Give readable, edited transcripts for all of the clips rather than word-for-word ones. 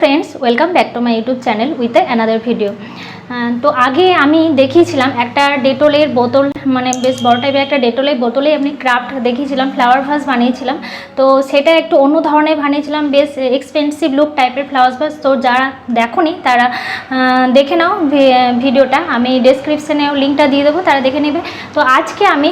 Friends welcome back to my YouTube channel with another video. तो आगे आमी देखिएछिलाम एकटा डेटोलेर बोतल माने बेश बड़ टाइपेर एकटा डेटोलेर बोतले आमी क्राफ्ट देखिएछिलाम फ्लावर भास बानिয়েছিলাম। तो सेटा एकटु अन्य धरनेर बानिয়েছিলাম बेश एक्सपेंसिव लुक टाइपेर फ्लावर भास। तो जारा देखोनी तारा देखे नाओ भिडियोटा, आमी डेसक्रिपशने लिंकटा दिए देबो, तारा देखे नेबे। तो आजके आमी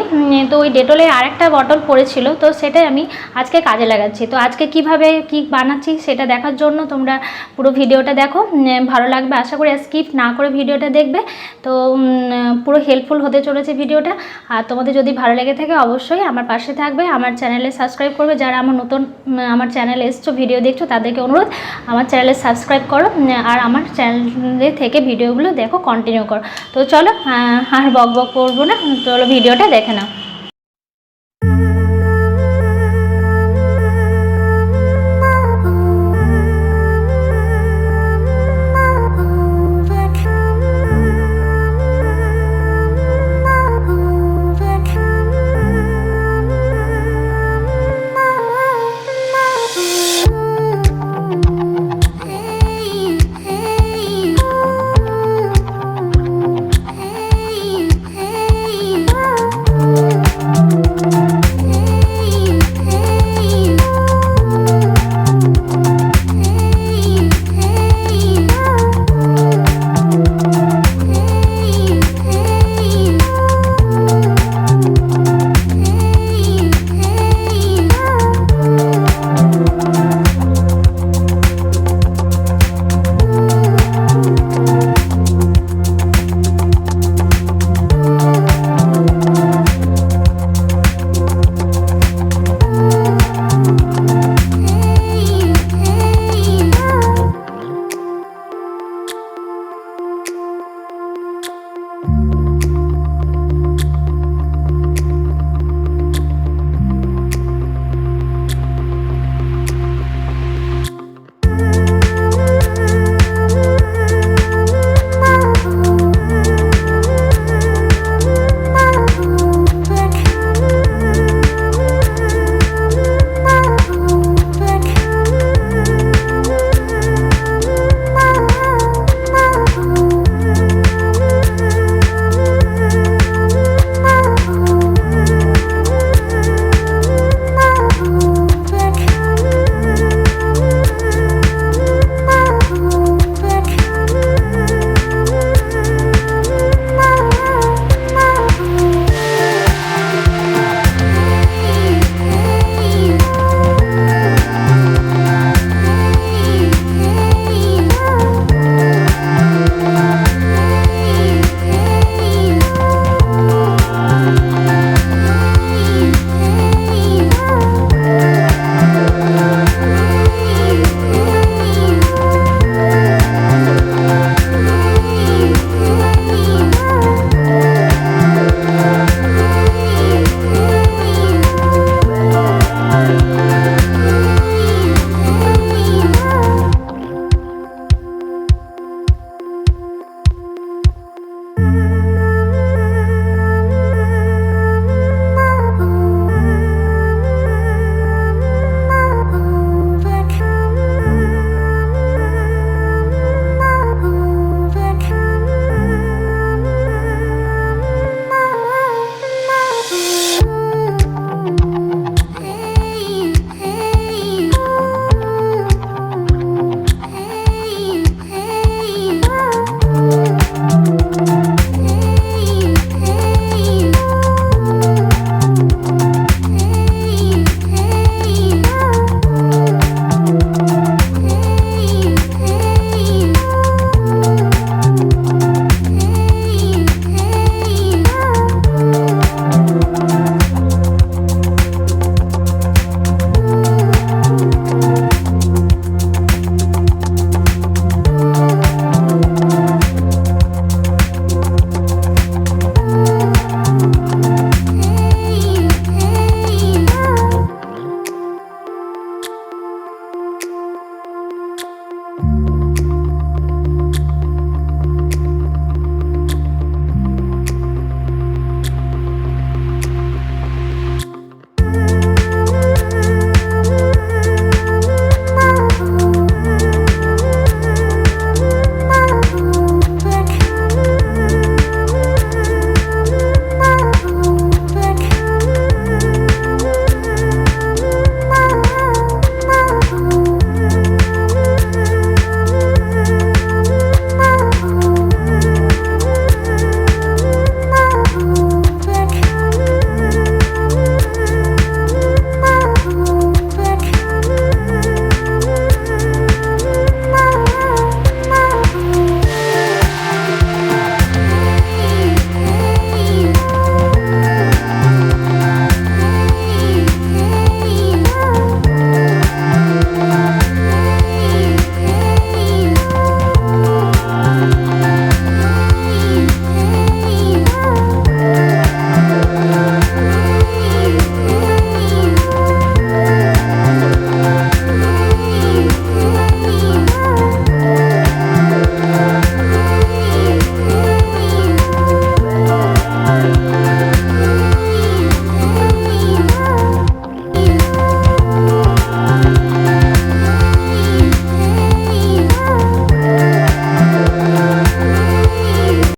तो ओई डेटोलेर आरेकटा बटल पड़ेछिलो, तो सेटाई आमी आजके काजे लागाচ্ছি। तो आजके किभाबे कि बानाচ্ছি सेटा देखार जोन्नो तोमरा पुरो भिडियोटा देखो, भालो लागबे आशा करी, स्किप ना करे भिडियोटा देखबे। तो पुरो हेल्पफुल होते चलेছে ভিডিওটা। আর তোমাদের যদি ভালো লেগে থাকে অবশ্যই আমার পাশে থাকবে, আমার চ্যানেলে সাবস্ক্রাইব করবে। যারা আমার নতুন আমার চ্যানেলে এসছো ভিডিও দেখছো তাদেরকে অনুরোধ আমার চ্যানেলে সাবস্ক্রাইব করো আর আমার চ্যানেলে থেকে ভিডিওগুলো দেখো, কন্টিনিউ করো। তো চলো আর বক বক করবো না, চলো ভিডিওটা দেখে নাও।